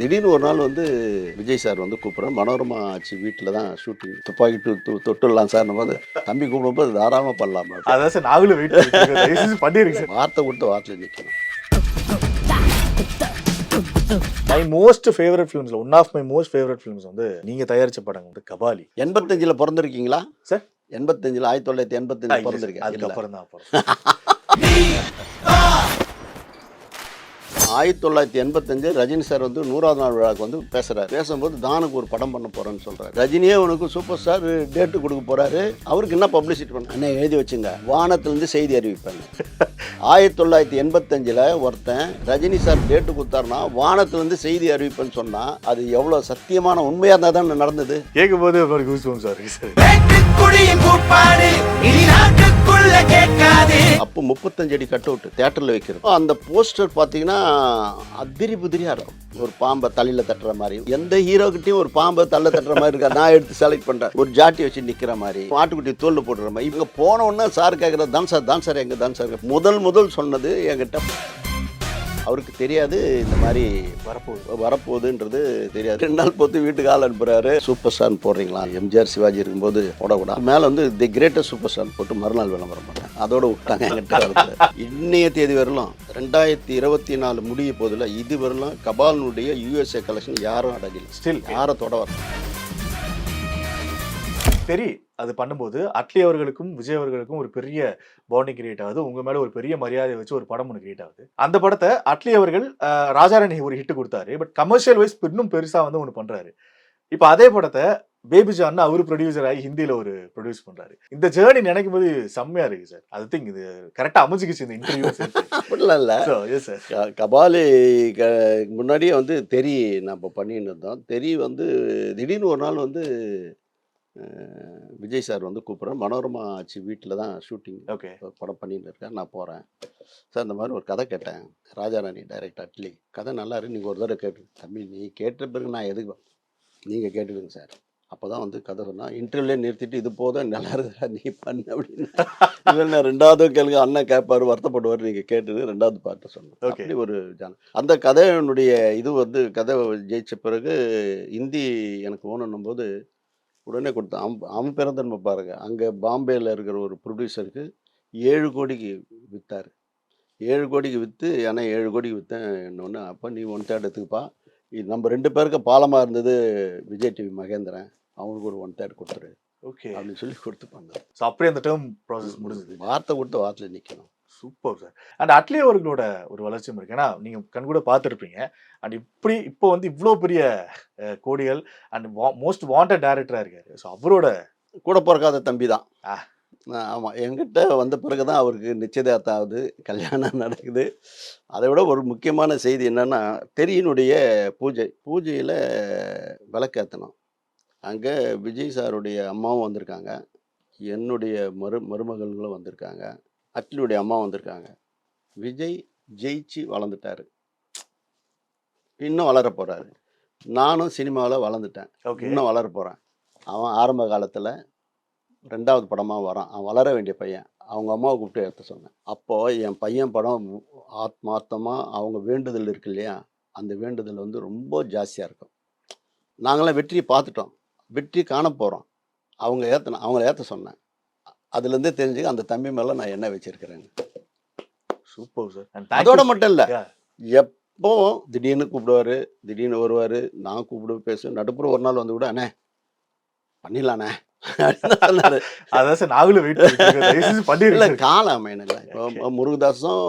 திடீர்னு ஒரு நாள் வந்து விஜய் சார் வந்து கூப்பிட்றேன். மனோரமா ஆச்சு வீட்டில் தான் ஷூட்டிங். துப்பாக்கி தொட்டுடலாம் சார் நம்ம தம்பி கூப்பிடும்போது தாராளமாக பண்ணலாமா. அதான் சார் நாங்களும் வெயிட் பண்ணிருக்கோம். பண்ணிருங்க சார். வார்த்தை கொடுத்து வார்த்தையில் நிற்கணும். மை மோஸ்ட் ஃபேவரட் ஃபிலிம்ஸ்ல one of my most favourite films வந்து நீங்க தயாரிச்ச படம் வந்து கபாலி. 85 பிறந்திருக்கீங்களா சார்? 85 1985 பிறந்திருக்கேன். அதுக்கப்புறம் தான் 1985 ரஜினி சார் வந்து 100வது நாள் விழாவுக்கு வந்து பேசுறாரு. பேசும்போது தானுக்கு ஒரு படம் பண்ண போறேன்னு சொல்றாரு. ரஜினியே உனக்கு சூப்பர் ஸ்டார் டேட்டு கொடுக்க போறாரு, அவருக்கு என்ன பப்ளிசிட்டி பண்ண அண்ணா எழுதி வச்சுங்க, வானத்திலிருந்து செய்தி அறிவிப்பாங்க. 1985 ஒருத்தன் ரஜினி சார் டேட்டு கொடுத்தாருன்னா வானத்திலிருந்து செய்தி அறிவிப்பேன்னு சொன்னா அது எவ்வளவு சத்தியமான உண்மையா இருந்தா தான் நடந்தது. கேட்கும் போது அப்போ 35 அடி கட் அவுட் தியேட்டர்ல வைக்கிறது. அந்த போஸ்டர் பாத்தீங்கன்னா அதிரி புதிரியா இருக்கும். ஒரு பாம்பை தலையில தட்டுற மாதிரி, எந்த ஹீரோக்கிட்டையும் ஒரு பாம்பை தள்ள தட்டுற மாதிரி இருக்கா. நான் எடுத்து செலக்ட் பண்றேன். ஒரு ஜாட்டி வச்சு நிக்கிற மாதிரி, ஆட்டுக்குட்டி தோல்ல போடுற மாதிரி. இவங்க போன உடனே சார் கேட்கறது தான் சார் எங்க தான் சார் முதல் சொன்னது என்கிட்ட. அவருக்கு தெரியாது இந்த மாதிரி வரப்போகுதுன்றது தெரியாது. 2 நாள் பொறுத்து வீட்டுக்கு ஆள் அனுப்புறாரு. சூப்பர் ஸ்டார் போடுறீங்களா? எம்ஜிஆர் சிவாஜி இருக்கும்போது போடக்கூடா. மேலே வந்து தி கிரேட்டஸ்ட் சூப்பர் ஸ்டார் போட்டு மறுநாள் விளம்பரம் பண்ணேன். அதோட விட்டாங்க என்கிட்ட. இன்னைய தேதி வரலாம் 2024 முடிய போதில் இது வரலாம் கபாலினுடைய USA கலெக்ஷன் யாரும் அடங்கல. ஸ்டில் யாரை தொட வரலாம். சரி, அது பண்ணும்போது அட்லி அவர்களுக்கும் விஜய் அவர்களுக்கும் ஒரு பெரிய பாண்டிங் கிரியேட் ஆகுது. உங்க மேல ஒரு பெரிய மரியாதை வச்சு ஒரு படம் ஒன்று கிரியேட் ஆகுது. அந்த படத்தை அட்லி அவர்கள் ராஜாராணி ஒரு ஹிட் கொடுத்தாரு. பட் கமர்ஷியல் வைஸ் இன்னும் பெருசா வந்து ஒன்று பண்றாரு. இப்ப அதே படத்தை பேபி ஜான் அவரு ப்ரொடியூசர் ஆகி ஹிந்தியில ஒரு ப்ரொடியூஸ் பண்றாரு. இந்த ஜேர்னி நினைக்கும் போது செம்மையா இருக்கு சார். அது திங்க் இது கரெக்டா அமைஞ்சுக்கிச்சு இந்த இன்டர்வியூ. அப்படிலாம் இல்லை சார். கபாலி முன்னாடியே வந்து தெரி நம்ம பண்ணின்னு இருந்தோம். தெரி வந்து திடீர்னு ஒரு நாள் வந்து விஜய் சார் வந்து கூப்பிட்றேன். மனோரமா ஆச்சு வீட்டில் தான் ஷூட்டிங். ஓகே, படம் பண்ணிட்டு இருக்கேன். நான் போகிறேன் சார். இந்த மாதிரி ஒரு கதை கேட்டேன். ராஜாராணி டைரக்டர் அட்லி கதை நல்லா இருக்கு, நீங்கள் ஒரு தடவை கேட்டு தம்பி நீ கேட்ட பிறகு நான் எதுக்கு நீங்கள் கேட்டுடுங்க சார். அப்போ தான் வந்து கதை சொன்னால் இன்டர்வியூலே நிறுத்திட்டு இது போதும் நல்லா இருக்குதா நீ பண்ணு அப்படின்னு. இல்லை 2வது கேளுங்க, அண்ணன் கேட்பார் வருத்தப்படுவார், நீங்கள் கேட்டுது 2வது பாட்டை சொன்னேன். அப்படி ஒரு அந்த கதையினுடைய இது வந்து கதை ஜெயிச்ச பிறகு ஹிந்தி எனக்கு ஓணுன்னும் போது உடனே கொடுத்தான். அவன் பிறந்தன்மை பாருங்க. அங்கே பாம்பேயில் இருக்கிற ஒரு ப்ரொடியூசருக்கு 7 கோடிக்கு விற்றார். 7 கோடிக்கு விற்று, ஏன்னா 7 கோடிக்கு விற்றேன் இன்னொன்று. அப்போ நீ 1/3 எடுத்துக்கப்பா, நம்ம 2 பேருக்கு பாலமாக இருந்தது விஜய் டிவி மகேந்திரன், அவனுக்கு ஒரு 1/3 கொடுத்துரு ஓகே அப்படின்னு சொல்லி கொடுத்துப்பாங்க. ஸோ அப்படியே அந்த டேர்ம் ப்ராசஸ் முடிஞ்சது. வார்த்தை கொடுத்து வார்த்தையில் நிற்கணும். Super sir. அண்ட் அட்லி அவர்களோட ஒரு வளர்ச்சியும் இருக்கு. ஏன்னா நீங்க கண் கூட பார்த்துருப்பீங்க. அண்ட் இப்போ வந்து இவ்வளோ பெரிய கோடிகள் அண்ட் மோஸ்ட் வாண்டட் டைரக்டரா இருக்காரு. ஸோ அவரோட கூட பிறக்காத தம்பி தான். ஆமாம், என்கிட்ட வந்த பிறகு தான் அவருக்கு நிச்சயதார்த்தம் ஆகுது, கல்யாணம் நடக்குது. அதை விட ஒரு முக்கியமான செய்தி என்னென்னா, தெரியினுடைய பூஜையில் விளக்கேற்றணும். அங்கே விஜய் சாருடைய அம்மாவும் வந்திருக்காங்க, என்னுடைய மருமகள்களும் வந்திருக்காங்க, அட்லியுடைய அம்மா வந்திருக்காங்க. விஜய் ஜெயிச்சு வளர்ந்துட்டாரு, இன்னும் வளர போகிறாரு. நானும் சினிமாவில் வளர்ந்துட்டேன், இன்னும் வளர போகிறேன். அவன் ஆரம்ப காலத்தில் 2வது படமாக வரான். அவன் வளர வேண்டிய பையன். அவங்க அம்மாவை கூப்பிட்டு எடுத்து சொன்னேன். அப்போது என் பையன் படம் ஆத்மார்த்தமாக அவங்க வேண்டுதல் இருக்கு இல்லையா, அந்த வேண்டுதல் வந்து ரொம்ப ஜாஸ்தியாக இருக்கும். நாங்களாம் வெற்றியை பார்த்துட்டோம், வெற்றி காண போகிறோம். அவங்கள ஏற்ற சொன்னேன். அதுலேருந்தே தெரிஞ்சுக்க அந்த தம்பி மேலே நான் என்ன வச்சிருக்கிறேன். Super sir. அதோட மட்டும் இல்லை, எப்போ திடீர்னு கூப்பிடுவார், திடீர்னு வருவார், நான் கூப்பிடு பேசுவேன். நடுப்புற ஒரு நாள் வந்து கூட அண்ணே பண்ணிடலாண்ணே சொன்னாரு. அதான் சார் நாங்களும் வெயிட் பண்ணிடல. காலம் அமையனில்லை. இப்போ முருகதாஸும்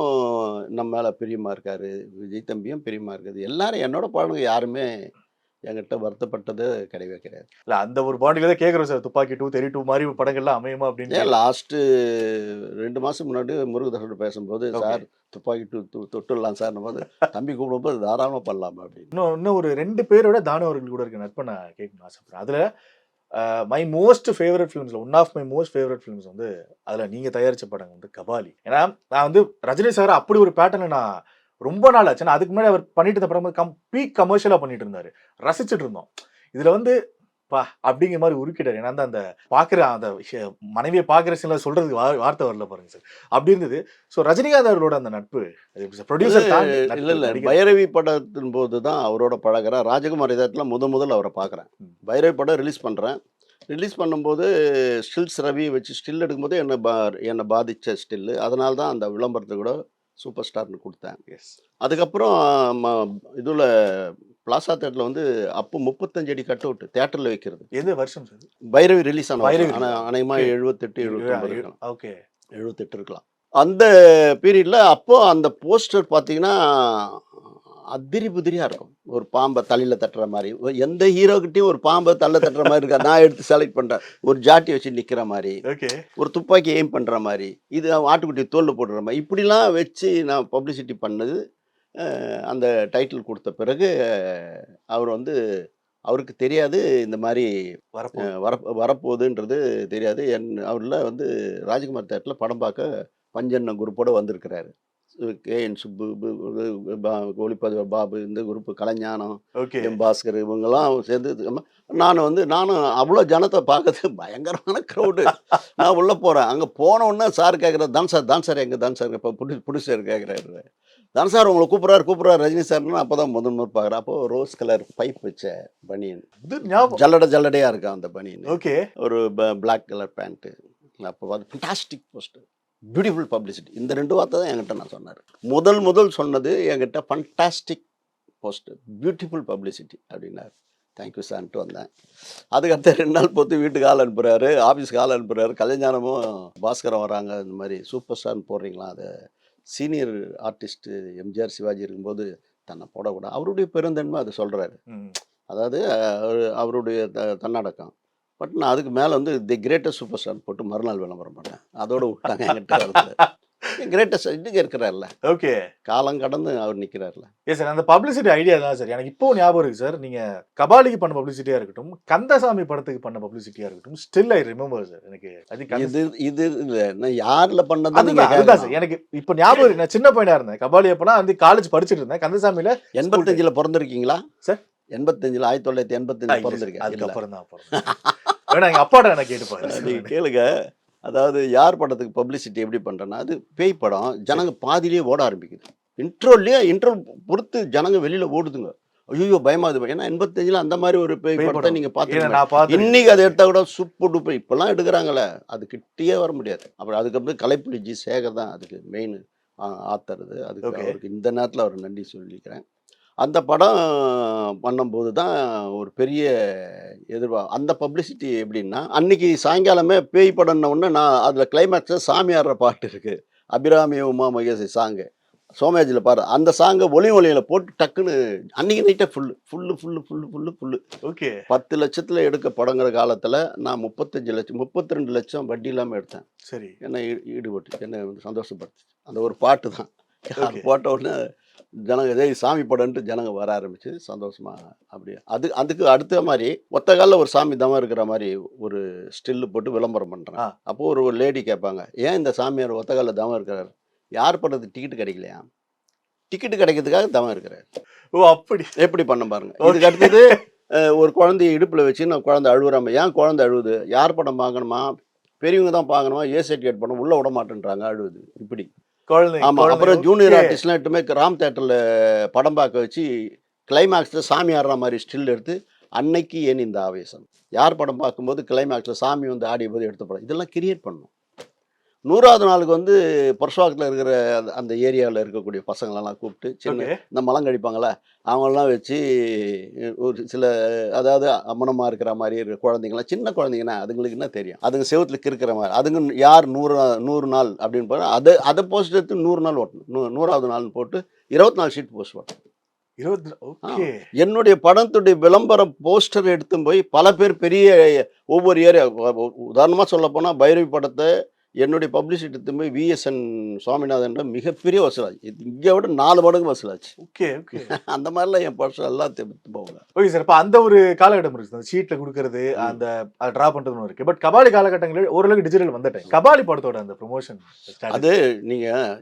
நம்ம மேலே பிரியமாக இருக்காரு, விஜய் தம்பியும் பிரியமாக இருக்குது. எல்லாரும் என்னோட பாடுங்க யாருமே என்கிட்ட வருத்தப்பட்டது கிடையவே கிடையாது. இல்லை அந்த ஒரு பாண்டியில தான் கேட்குறோம் சார். துப்பாக்கி 2, தெரி 2 மாதிரி படங்கள்லாம் அமையுமா அப்படின்னு. லாஸ்ட்டு 2 மாதம் முன்னாடி முருகதாஸோட பேசும்போது சார் துப்பாக்கி 2 தொட்டுடலாம் சார் நம்ம தம்பி கூப்பிடும்போது தாராளமாக பண்ணலாமா அப்படின்னு. இன்னும் ஒரு 2 பேரோட தானு அவர்கள் கூட இருக்க நட்பை நான் கேட்கணும்னு ஆசைப்படுறேன். அதில் மை மோஸ்ட் ஃபேவரட் ஃபிலிம்ஸில் one of my most favourite films வந்து அதில் நீங்கள் தயாரித்த படம் வந்து கபாலி. ஏன்னா நான் வந்து ரஜினி சார் அப்படி ஒரு பேட்டர்னை நான் ரொம்ப நாள் ஆச்சு. அதுக்கு முன்னாடி அவர் பண்ணிட்டு இருந்த படம் பீக் கமர்ஷியலாக பண்ணிட்டு இருந்தாரு, ரசிச்சுட்டு இருந்தோம். இதில் வந்து பா அப்படிங்கிற மாதிரி உருக்கிட்டாரு. ஏன்னா அந்த பாக்குற அந்த மனைவியை பாக்குற சில சொல்றதுக்கு வார்த்தை வரல பாருங்க சார். அப்படி இருந்தது. ஸோ ரஜினிகாந்த் அவர்களோட அந்த நட்பு ப்ரொடியூசர் தாண்டி இல்ல இல்ல பைரவி படத்தின் போது தான் அவரோட பழகுறேன். ராஜகுமார் இதயத்துல முதல் அவரை பார்க்குறேன். பைரவி படம் ரிலீஸ் பண்றேன். ரிலீஸ் பண்ணும்போது ஸ்டில்ஸ் ரவியை வச்சு ஸ்டில் எடுக்கும்போது என்னை பாதிச்ச ஸ்டில்லு. அதனால தான் அந்த விளம்பரத்துக்கு கூட சூப்பர் ஸ்டார்னு கொடுத்தேன். எஸ். அதுக்கப்புறம் இதுல பிளாசா தேட்டர்ல வந்து அப்போ 35 அடி கட் அவுட் தியேட்டர்ல வைக்கிறது. எந்த வருஷம் சார்? பைரவி ரிலீஸ் ஆன பைரவி அநேகமா 78 79 இருக்கலாம். ஓகே 78 இருக்கலாம். அந்த பீரியட்ல அப்போ அந்த போஸ்டர் பார்த்தீங்கன்னா அதிரி புதிரியா இருக்கும். ஒரு பாம்பை தலையில தட்டுற மாதிரி. எந்த ஹீரோக்கிட்டையும் ஒரு பாம்பை தலையில தட்டுற மாதிரி இருக்கா? நான் எடுத்து செலக்ட் பண்றேன். ஒரு ஜாட்டி வச்சு நிக்கிற மாதிரி, ஓகே ஒரு துப்பாக்கி எய்ம் பண்ற மாதிரி, இது ஆட்டுக்குட்டி தோல்ல போடுற மாதிரி, இப்படிலாம் வச்சு நான் பப்ளிசிட்டி பண்ணது. அந்த டைட்டில் கொடுத்த பிறகு அவர் வந்து அவருக்கு தெரியாது இந்த மாதிரி வரப்போகுதுன்றது தெரியாது. அவரில் வந்து ராஜ்குமார் தேட்டரில் படம் பார்க்க பஞ்சண்ண குரூப்போடு வந்திருக்கிறாரு. கேஎன் சுப்பு, ஒளிப்பதிவு பாபு, இந்த குரூப்பு கலைஞானம், எம் பாஸ்கர் இவங்கெல்லாம் சேர்ந்து நானும் அவ்வளோ ஜனத்தை பார்க்கறது பயங்கரமான க்ரௌடு. நான் உள்ளே போகிறேன். அங்கே போனோடனே சார் கேட்குறாரு, தான் சார் எங்கே தான் சார் இப்போ புடிசார் கேட்குறாரு. தான் சார் உங்களை கூப்பிட்றாரு ரஜினி சார்னு. அப்போ தான் முதல் பார்க்குறேன். அப்போ ரோஸ் கலர் பைப் வச்ச பனியன், ஜல்லடையாக இருக்கான் அந்த பனியன். ஓகே ஒரு பிளாக் கலர் பேண்ட்டு. அப்போ பார்த்து ஃபண்டாஸ்டிக் போஸ்டர், பியூட்டிஃபுல் பப்ளிசிட்டி. இந்த 2 வார்த்தை தான் என்கிட்ட நான் சொன்னார். முதல் சொன்னது என்கிட்ட ஃபண்டாஸ்டிக் போஸ்டர், பியூட்டிஃபுல் பப்ளிசிட்டி அப்படின்னாரு. தேங்க்யூ சார்ன்ட்டு வந்தேன். அதுக்கடுத்த 2 நாள் பொறுத்து வீட்டுக்கு ஆள் அனுப்புகிறாரு, ஆஃபீஸ்க்கு ஆள் அனுப்புகிறாரு. கலைஞானமும் பாஸ்கரம் வராங்க, இந்த மாதிரி சூப்பர் ஸ்டார்னு போடுறீங்களா? அதை சீனியர் ஆர்டிஸ்ட்டு எம்ஜிஆர் சிவாஜி இருக்கும்போது தன்னை போடக்கூடாது. அவருடைய பெருந்தன்மை அதை சொல்கிறாரு. அதாவது அவருடைய தன்னடக்கம். பட் நான் அதுக்கு மேலே வந்து தி கிரேட்டஸ்ட் சூப்பர் ஸ்டார் போட்டு மறுநாள் விளம்பரம் பண்ணேன். அதோட விட்டாங்க என்கிட்ட. கிரேட்டஸ்ட் இன்னைக்கு இருக்கிறார்ல. ஓகே காலம் கடந்து அவர் நிற்கிறார்ல. Yes sir. அந்த பப்ளிசிட்டி ஐடியா தான் சார் எனக்கு இப்போ ஞாபகம் இருக்கு சார். நீங்க கபாலிக்கு பண்ண பப்ளிசிட்டியா இருக்கட்டும், கந்தசாமி படத்துக்கு பண்ண பப்ளிசிட்டியா இருக்கட்டும், ஸ்டில் ஐ ரிமெம்பர் சார். எனக்கு இது இல்லை, நான் யாரில் பண்ணது அதுதான் சார் எனக்கு இப்போ ஞாபகம் இருக்கு. நான் சின்ன பையனா இருந்தேன். கபாலி அப்பனா வந்து காலேஜ் படிச்சுட்டு இருந்தேன். கந்தசாமியில 85 பிறந்திருக்கீங்களா சார்? 85 1985 பிறந்திருக்கேன். அதுக்கப்புறம் தான் வேணா எங்க அப்பாட்ட எனக்கு கேட்டுப்பாரு. கேளுங்க. அதாவது யார் படத்துக்கு பப்ளிசிட்டி எப்படி பண்ணுறேன்னா, அது பேய் படம். ஜனங்க பாதியிலேயே ஓட ஆரம்பிக்குது. இன்ட்ரோ பொறுத்து ஜனங்க வெளியில் ஓடுதுங்க. ஐயோ பயமாது. ஏன்னா 85 அந்த மாதிரி ஒரு பேய் படத்தை நீங்கள் பார்த்து இன்னைக்கு அதை எடுத்தால் கூட சூப்பர் டூப்பர் இப்போல்லாம் எடுக்கிறாங்களே, அது கிட்டேயே வர முடியாது. அப்புறம் அதுக்கப்புறம் கலைப்புலி ஜி சேகர் தான் அதுக்கு மெயின் ஆத்தருது. அதுக்கு அவருக்கு இந்த நேரத்தில் அவர் நன்றி சொல்லிக்கிறேன். அந்த படம் பண்ணும்போது தான் ஒரு பெரிய அந்த பப்ளிசிட்டி எப்படின்னா, அன்னைக்கு சாயங்காலமே பேய் படம்ன உடனே நான் அதில் கிளைமேக்ஸில் சாமி ஆடுற பாட்டு இருக்குது, அபிராமி உமா மகேஷ் சாங்கு, சோமேஜில் பாரு. அந்த சாங்கை ஒளியில் போட்டு டக்குன்னு அன்றைக்கி நைட்டே ஃபுல்லு. ஓகே 10 லட்சத்தில் எடுக்க படங்கிற காலத்தில் நான் 35 லட்சம் 32 லட்சம் வட்டி இல்லாமல் எடுத்தேன். சரி, என்ன ஈடுபட்டு என்ன சந்தோஷப்படுத்து அந்த ஒரு பாட்டு தான். போட்ட உடனே ஜனங்க சாமி படம்ட்டு ஜனங்க வர ஆரம்பிச்சு சந்தோஷமா. அப்படியே அதுக்கு அடுத்த மாதிரி ஒத்த காலில் ஒரு சாமி தவம் இருக்கிற மாதிரி ஒரு ஸ்டில்லு போட்டு விளம்பரம் பண்ணுறேன். அப்போது ஒரு லேடி கேட்பாங்க, ஏன் இந்த சாமியார் ஒத்த காலில் தவம் இருக்கிறார்? யார் படத்துக்கு டிக்கெட்டு கிடைக்கலையா? டிக்கெட்டு கிடைக்கிறதுக்காக தவம் இருக்கிறார். ஓ அப்படி எப்படி பண்ண பாருங்க. இதுக்கு அடுத்தது ஒரு குழந்தைய இடுப்பில் வச்சு நான் குழந்தை அழுகுறாம, ஏன் குழந்தை அழுகுது? யார் படம் பார்க்கணுமா? பெரியவங்க தான் பார்க்கணுமா? சர்டிஃபிகேட் படம் உள்ளே விட மாட்டேன்றாங்க, அழுகுது. இப்படி ஆமாம். அப்புறம் ஜூனியர் ஆர்டிஸ்ட்லாம் எட்டுமே ராம் தேட்டரில் படம் பார்க்க வச்சு கிளைமேக்ஸில் சாமி ஆடுற மாதிரி ஸ்டில் எடுத்து, அன்னைக்கு ஏன் இந்த ஆவேசம், யார் படம் பார்க்கும்போது கிளைமேக்ஸில் சாமி வந்து ஆடிய போது எடுத்த படம், இதெல்லாம் கிரியேட் பண்ணணும். 100வது நாளுக்கு வந்து பர்சுவாக்கத்தில் இருக்கிற அந்த ஏரியாவில் இருக்கக்கூடிய பசங்களெல்லாம் கூப்பிட்டு சின்ன இந்த மலம் கழிப்பாங்களே அவங்களெலாம் வச்சு ஒரு சில, அதாவது அம்மனமாக இருக்கிற மாதிரி இருக்கிற குழந்தைங்களாம், சின்ன குழந்தைங்கன்னா அதுங்களுக்கு என்ன தெரியும், அதுங்க செவத்தில் இருக்கிற மாதிரி, அதுங்க யார் 100 நாள் அப்படின்னு போனால் அதை போஸ்ட் எடுத்து 100 நாள் ஓட்டணும். 100வது நாள்னு போட்டு 24 ஷீட் போஸ்ட் ஓட்டணும். என்னுடைய படத்துடைய விளம்பரம் போஸ்டர் எடுத்து போய் பல பேர் பெரிய ஒவ்வொரு ஏரியா, உதாரணமாக சொல்ல போனால் பைரவி படத்தை என்னுடைய பப்ளிசிட்டி எடுத்து போய் விஎஸ்என் சுவாமிநாதன் மிகப்பெரிய வசூலாச்சு. இங்கே விட 4 மடங்கு வசூலாச்சு. அந்த மாதிரிலாம் என் பர்சன் எல்லாம் தெத்து போவாங்க. Okay sir. இப்போ அந்த ஒரு காலகட்டம் இருக்கு, ஷீட்டில் கொடுக்கறது, அந்த ட்ரா பண்ணுறதுன்னு இருக்கு. பட் கபாலி காலகட்டங்களில் ஓரளவுக்கு டிஜிட்டல் வந்துட்டேன். கபாலி படத்தோட அந்த ப்ரொமோஷன் அது நீங்கள்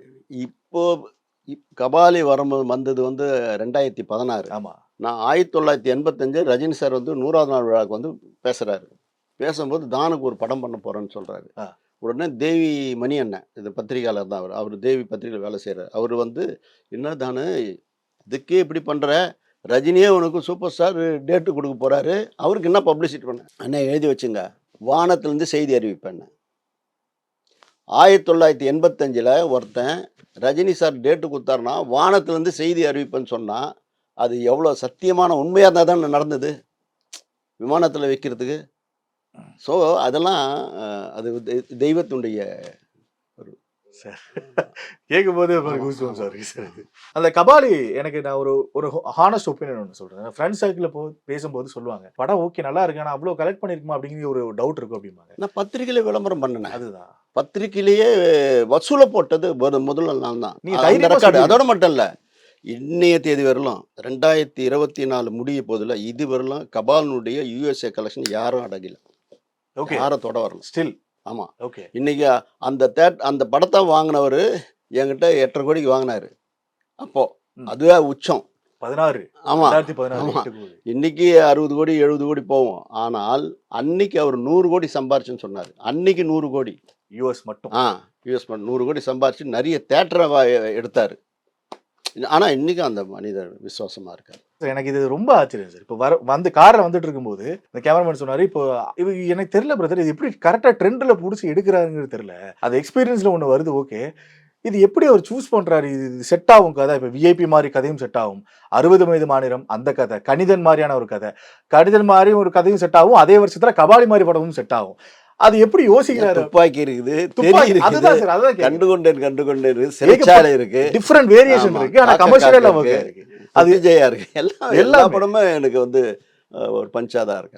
இப்போ கபாலி வந்தது வந்து 2016. ஆமாம். நான் 1985 ரஜினி சார் வந்து 100வது நாள் விழாவுக்கு வந்து பேசுகிறாரு. பேசும்போது தானுக்கு ஒரு படம் பண்ண போகிறேன்னு சொல்கிறாரு. ஆ. உடனே தேவி மணி அண்ணன், இது பத்திரிகையாளர் தான் அவர். அவர் தேவி பத்திரிகையில் வேலை செய்கிறார். அவர் வந்து, என்ன தானு இதுக்கே இப்படி பண்ணுற, ரஜினியே உனக்கு சூப்பர் ஸ்டார் டேட்டு கொடுக்க போகிறாரு, அவருக்கு என்ன பப்ளிசிட்டி பண்ண அண்ணே எழுதி வச்சுங்க, வானத்திலேருந்து செய்தி அறிவிப்பேன். 1985 ஒருத்தன் ரஜினி சார் டேட்டு கொடுத்தாருன்னா வானத்திலேருந்து செய்தி அறிவிப்பேன்னு சொன்னால் அது எவ்வளோ சத்தியமான உண்மையாக இருந்தால் தான் நடந்தது விமானத்தில் வைக்கிறதுக்கு. ஸோ அதெல்லாம் அது தெய்வத்தினுடைய ஒரு சார் கேட்கும்போது கூஸ்பம்ஸ் வருது சார். அந்த கபாலி எனக்கு நான் ஒரு ஹானஸ்ட் ஒப்பீனியன் ஒன்று சொல்றேன். ஃப்ரெண்ட்ஸ் சர்க்கிளில் பேசும்போது சொல்லுவாங்க, படம் ஓகே நல்லா இருக்கு, ஆனால் அவ்வளோ கலெக்ட் பண்ணிருக்குமா அப்படிங்கிற ஒரு டவுட் இருக்கும் அப்படிம்பாங்க. நான் பத்திரிகையில விளம்பரம் பண்ணினேன். அதுதான் பத்திரிகையிலேயே வசூலை போட்டது முதல்ல நான் தான். நீங்க அந்த தைரியமா ரெக்கார்டு சொல்றீங்க. அதோட மட்டும் இல்லை, இன்னைய தேதி வரலாம் 2024 முடிய போதில் இது வரலாம் கபாலினுடைய யூஎஸ்ஏ கலெக்ஷன் யாரும் அடங்கல, ஓகே யாரை தொட வரல. ஸ்டில் ஆமாம், ஓகே. இன்னைக்கு அந்த படத்தை வாங்கினவர் என்கிட்ட 8.5 கோடிக்கு வாங்கினாரு. அப்போ அதுவே உச்சம் 16 ஆமா 2016 இன்னைக்கு 60 கோடி 70 கோடி போவோம். ஆனால் அன்னைக்கு அவர் 100 கோடி சம்பாரிச்சுன்னு சொன்னார். அன்னைக்கு 100 கோடி யூஎஸ் மட்டும். யூஎஸ் 100 கோடி சம்பாரிச்சு நிறைய தேட்டரை எடுத்தார். ஆனால் இன்னைக்கு அந்த மனிதர் விசுவாசமா இருக்கார். எனக்கு இது ரொம்ப ஆச்சரியம் சார். இப்போ வந்து காரில் வந்துட்டு இருக்கும்போது இந்த கேமராமேன் சொன்னாரு, இப்போ இது எனக்கு தெரியல பிரதர், இது எப்படி கரெக்டாக ட்ரெண்டில் பிடிச்சி எடுக்கிறாருங்கிறது தெரியல, அது எக்ஸ்பீரியன்ஸில் ஒன்று வருது. ஓகே, இது எப்படி அவர் சூஸ் பண்றாரு? இது செட் ஆகும் கதை. இப்போ விஐபி மாதிரி கதையும் செட் ஆகும், 60 வயது மாநிலம் அந்த கதை, கணிதன் மாதிரியான ஒரு கதை, கணிதன் மாதிரி ஒரு கதையும் செட் ஆகும், அதே வருஷத்துல கபாலி மாதிரி படமும் செட் ஆகும். அது எப்படி யோசிக்கிறாரு? துப்பாக்கி இருக்குது, அதுதான் சார், அதான் கண்டுகொண்டேன் சிறைச்சாலை இருக்கு, டிஃபரெண்ட் வேரியேஷன் இருக்கு, ஆனா கமர்ஷியலா இருக்கு. அது விஜயா இருக்கு, எல்லா படமும் எனக்கு வந்து ஒரு பஞ்சாதான் இருக்கு.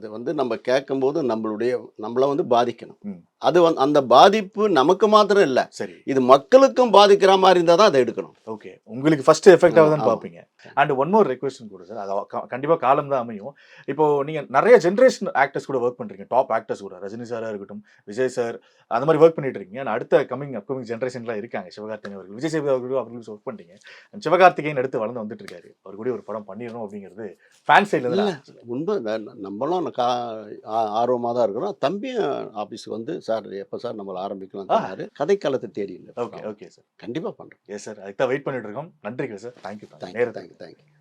அது வந்து நம்ம கேட்கும்போது நம்மள வந்து பாதிக்கணும். அது அந்த பாதிப்பு நமக்கு மாத்திரம் இல்ல, சரி, இது மக்களுக்கும் பாதிக்கிற மாதிரி இருந்தா தான் அதை எடுக்கணும். ஓகே, உங்களுக்கு ஃபர்ஸ்ட் எஃபெக்ட் ஆகுதுன்னு பாப்பீங்க. அண்ட் ஒன் மோர் ரெக்வெஸ்ட் கூட சார், அது கண்டிப்பா காலம் தான் அமையும். இப்போ நீங்க நிறைய ஜெனரேஷன் ஆக்டர்ஸ் கூட ஒர்க் பண்றீங்க, டாப் ஆக்டர்ஸ் கூட, ரஜினி சாரா இருக்கட்டும், விஜய் சார், அந்த மாதிரி ஒர்க் பண்ணிட்டு இருக்கீங்க. அடுத்த அப்கமிங் ஜெனரேஷன்லாம் இருக்காங்க, சிவகார்த்திகேயன் அவர்கள், விஜய் சேதுபதி அவர்களும் ஒர்க் பண்ணிட்டீங்க. சிவகார்த்திகேயன் அடுத்து வளர்ந்து வந்துட்டு இருக்காரு, அவர் கூட ஒரு படம் பண்ணிடணும் அப்படிங்கிறது ஃபேன் சைட்ல இருந்து உண்மை. நம்மளும் ஆர்வமாக தான் இருக்கிறோம். தம்பியும் ஆஃபீஸுக்கு வந்து, சார் எப்போ சார் நம்மள ஆரம்பிக்கலாம் சொன்னாரு. கதைக்காலத்தை தேடி இல்லை. ஓகே ஓகே சார், கண்டிப்பாக பண்ணுறோம். எஸ் சார், அதுக்கு தான் வெயிட் பண்ணிட்டு இருக்கோம். நன்றிகள் சார், தேங்க்யூ. தேங்க்யூ.